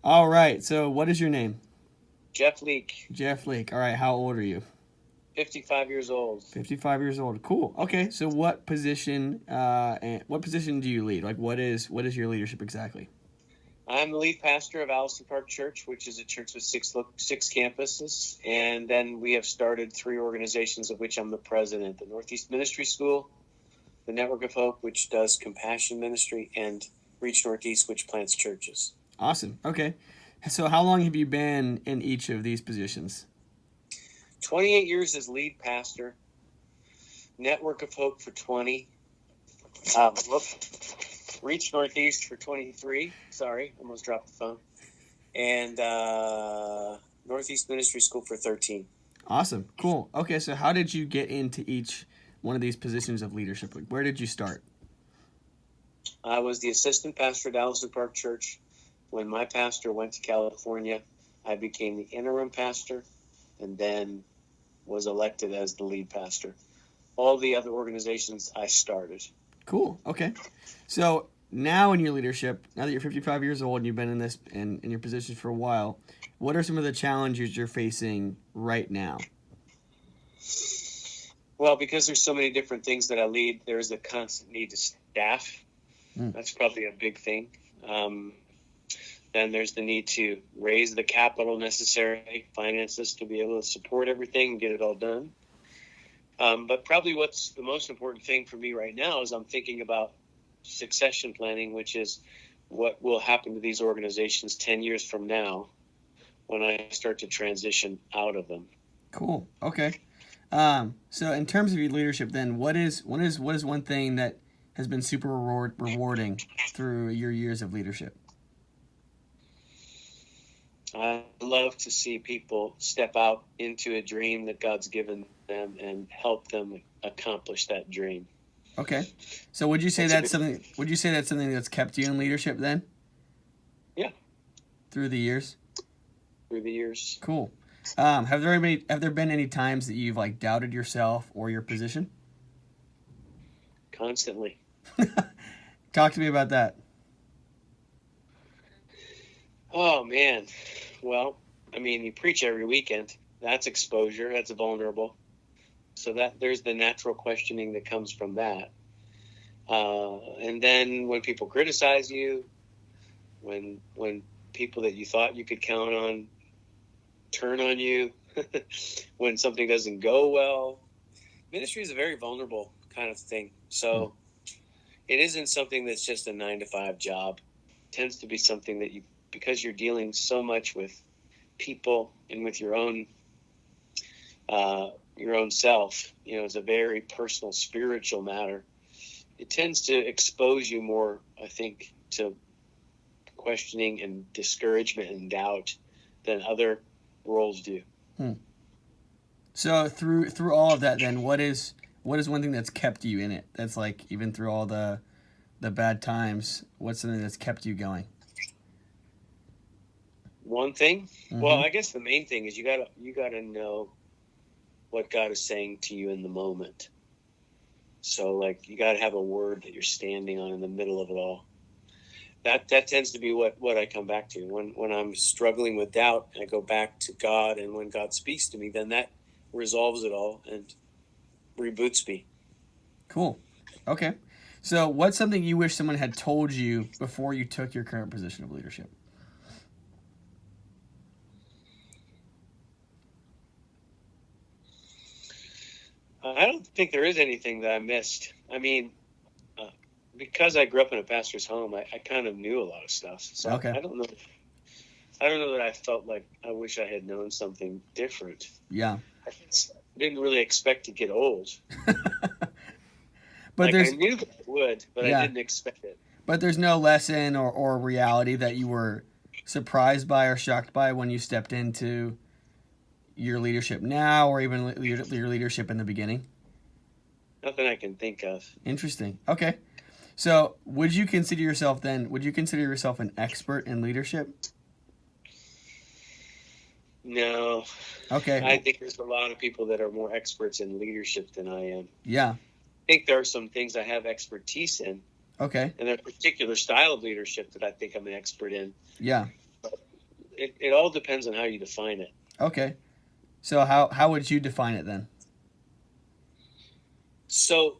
All right. So, what is your name? Jeff Leake, Jeff Lake. All right. How old are you? 55 years old. 55 years old. Cool. Okay. So, what position? And what position do you lead? Like, what is your leadership exactly? I'm the lead pastor of Allison Park Church, which is a church with six campuses. And then we have started three organizations, of which I'm the president: the Northeast Ministry School, the Network of Hope, which does compassion ministry, and Reach Northeast, which plants churches. Awesome. Okay. So, how long have you been in each of these positions? 28 years as lead pastor, Network of Hope for 20, whoop, Reach Northeast for 23. Sorry, almost dropped the phone. And Northeast Ministry School for 13. Awesome. Cool. Okay. So, how did you get into each one of these positions of leadership? Like, where did you start? I was the assistant pastor at Allison Park Church. When my pastor went to California, I became the interim pastor and then was elected as the lead pastor. All the other organizations I started. Cool. Okay. So now in your leadership, now that you're 55 years old and you've been in this in your position for a while, what are some of the challenges you're facing right now? Well, because there's so many different things that I lead, there's a constant need to staff. That's probably a big thing. Then there's the need to raise the capital necessary, finances to be able to support everything and get it all done. But probably what's the most important thing for me right now is I'm thinking about succession planning, which is what will happen to these organizations 10 years from now when I start to transition out of them. Cool. Okay. So in terms of your leadership, then what is one thing that has been super rewarding through your years of leadership? I love to see people step out into a dream that God's given them and help them accomplish that dream. Okay. So would you say that's something? Would you say that's something that's kept you in leadership then? Yeah. Through the years. Through the years. Cool. Have there been any times that you've like doubted yourself or your position? Constantly. Talk to me about that. Oh man. Well, I mean, you preach every weekend. That's exposure. That's vulnerable. So that there's the natural questioning that comes from that. And then when people criticize you, when people that you thought you could count on turn on you, when something doesn't go well, ministry is a very vulnerable kind of thing. So it isn't something that's just a 9-to-5 job. It tends to be something that because you're dealing so much with people and with your own self, it's a very personal, spiritual matter. It tends to expose you more, I think, to questioning and discouragement and doubt than other roles do. So through all of that, then what is one thing that's kept you in it? That's like even through all the bad times, what's something that's kept you going? One thing? Well, I guess the main thing is you gotta know what God is saying to you in the moment. So like you gotta have a word that you're standing on in the middle of it all. That tends to be what I come back to. When I'm struggling with doubt, I go back to God, and when God speaks to me, then that resolves it all and reboots me. Cool. Okay. So what's something you wish someone had told you before you took your current position of leadership? I don't think there is anything that I missed. I mean, because I grew up in a pastor's home, I kind of knew a lot of stuff. So Okay. I don't know. I don't know that I felt like I wish I had known something different. Yeah. I didn't really expect to get old. But I knew that I would, but I didn't expect it. But there's no lesson or reality that you were surprised by or shocked by when you stepped into your leadership now or even your leadership in the beginning? Nothing I can think of. Interesting. Okay. So would you consider yourself an expert in leadership? No. Okay. I think there's a lot of people that are more experts in leadership than I am. Yeah. I think there are some things I have expertise in. Okay. And a particular style of leadership that I think I'm an expert in. Yeah. it all depends on how you define it. Okay. So how would you define it then? So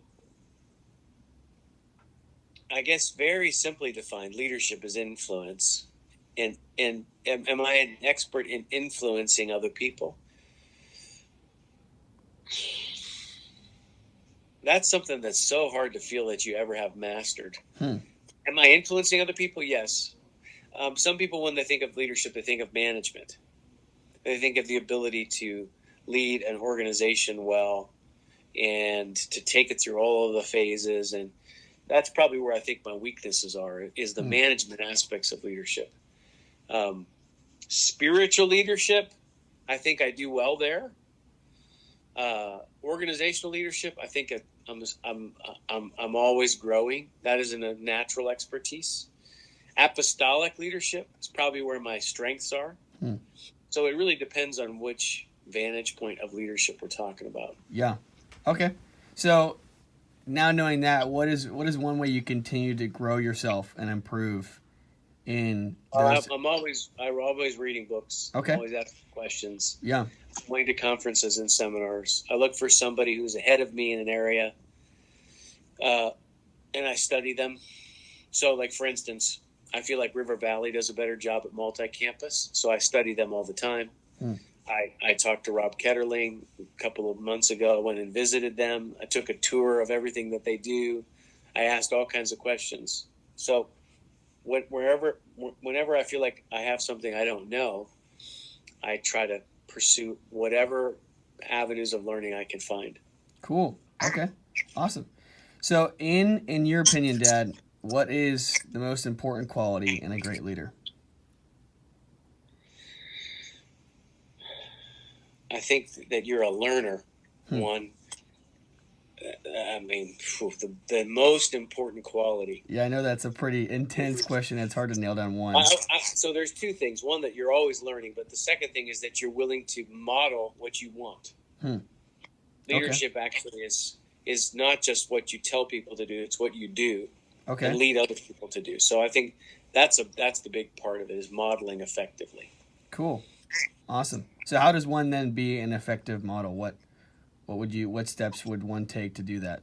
I guess very simply defined, leadership is influence. And am I an expert in influencing other people? That's something that's so hard to feel that you ever have mastered. Am I influencing other people? Yes. Some people, when they think of leadership, they think of management. They think of the ability to lead an organization well and to take it through all of the phases. And that's probably where I think my weaknesses are, is the management aspects of leadership. Spiritual leadership, I think I do well there. Organizational leadership, I think I'm always growing. That isn't a natural expertise. Apostolic leadership is probably where my strengths are. So it really depends on which vantage point of leadership we're talking about. Yeah. Okay. So now knowing that, what is one way you continue to grow yourself and improve in those? I'm always reading books. Okay. I'm always asking questions. Yeah. I'm going to conferences and seminars. I look for somebody who's ahead of me in an area, and I study them. So, like, for instance, I feel like River Valley does a better job at multi-campus, so I study them all the time. I talked to Rob Ketterling a couple of months ago. I went and visited them. I took a tour of everything that they do. I asked all kinds of questions. So whenever I feel like I have something I don't know, I try to pursue whatever avenues of learning I can find. Cool. Okay. Awesome. So in your opinion, Dad, what is the most important quality in a great leader? I think that you're a learner, one. I mean, the most important quality. Yeah, I know that's a pretty intense question. It's hard to nail down one. So there's two things. One, that you're always learning, but the second thing is that you're willing to model what you want. Leadership actually is not just what you tell people to do; it's what you do and lead other people to do. So I think that's the big part of it, is modeling effectively. Cool. Awesome. So how does one then be an effective model? What steps would one take to do that?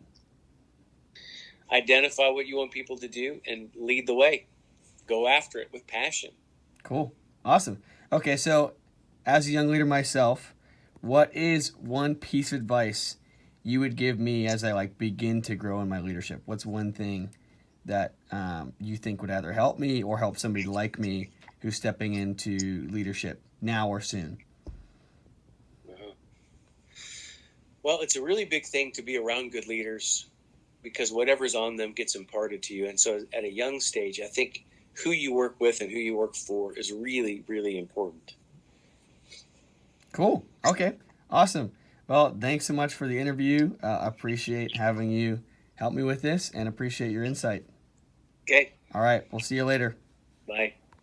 Identify what you want people to do and lead the way. Go after it with passion. Cool. Awesome. Okay, so as a young leader myself, what is one piece of advice you would give me as I begin to grow in my leadership? What's one thing that you think would either help me or help somebody like me who's stepping into leadership now or soon? Well, it's a really big thing to be around good leaders, because whatever's on them gets imparted to you. And so at a young stage, I think who you work with and who you work for is really, really important. Cool. Okay. Awesome. Well, thanks so much for the interview. Appreciate having you help me with this and appreciate your insight. Okay. All right. We'll see you later. Bye.